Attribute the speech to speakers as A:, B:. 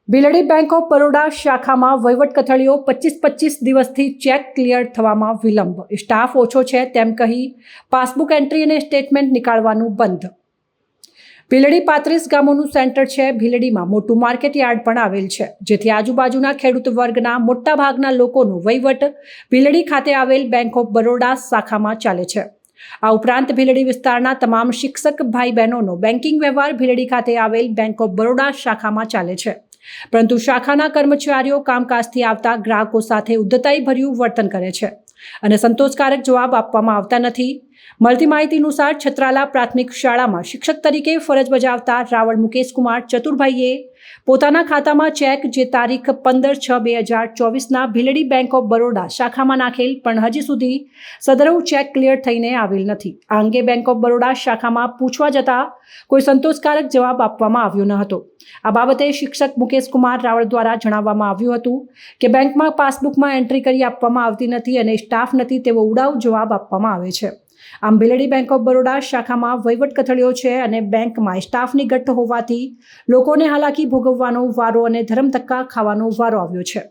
A: Bhildi bank of Baroda શાખામાં વહીવટ કથળીઓ 25 દિવસથી ચેક ક્લિયર થવામાં વિલંબ. સ્ટાફ ઓછો છે તેમ કહી પાસબુક એન્ટ્રી અને સ્ટેટમેન્ટ નીકાળવાનું બંધ. ભીલડી 35 ગામોનું સેન્ટર છે. ભીલડીમાં મોટું માર્કેટ યાર્ડ પણ આવેલ છે, જેથી આજુબાજુના ખેડૂત વર્ગના મોટા ભાગના લોકોનું વહીવટ ભીલડી ખાતે આવેલ બેંક ઓફ બરોડા શાખામાં ચાલે છે. આ ઉપરાંત ભીલડી વિસ્તારના તમામ શિક્ષક ભાઈ બહેનોનો બેન્કિંગ વ્યવહાર ભીલડી ખાતે આવેલ બેંક ઓફ બરોડા શાખામાં ચાલે છે. પરંતુ શાખાના કર્મચારીઓ કામકાજથી આવતા ગ્રાહકો સાથે ઉદ્ધતાઈભર્યું વર્તન કરે છે અને સંતોષકારક જવાબ આપવામાં આવતા નથી. મળતી માહિતી અનુસાર છત્રાલા પ્રાથમિક શાળામાં શિક્ષક તરીકે ફરજ બજાવતા રાવળ મુકેશકુમાર ચતુરભાઈએ પોતાના ખાતામાં ચેક જે તારીખ 15/6/2024ના ભીલડી બેંક ઓફ બરોડા શાખામાં નાખેલ, પણ હજી સુધી સદરવ ચેક ક્લિયર થઈને આવેલ નથી. આ અંગે બેંક ઓફ બરોડા શાખામાં પૂછવા જતા કોઈ સંતોષકારક જવાબ આપવામાં આવ્યો ન હતો. આ બાબતે શિક્ષક મુકેશકુમાર રાવળ દ્વારા જણાવવામાં આવ્યું હતું કે બેંકમાં પાસબુકમાં એન્ટ્રી કરી આપવામાં આવતી નથી અને સ્ટાફ નથી તેવો ઉડાવ જવાબ આપવામાં આવે છે. આમ ભીલડી બેંક ઓફ બરોડા શાખામાં વહીવટ કથળ્યો છે અને બેંકમાં સ્ટાફની ઘટ હોવાથી લોકોને હાલાકી ભોગવવાનો વારો અને ધરમધક્કા ખાવાનો વારો આવ્યો છે.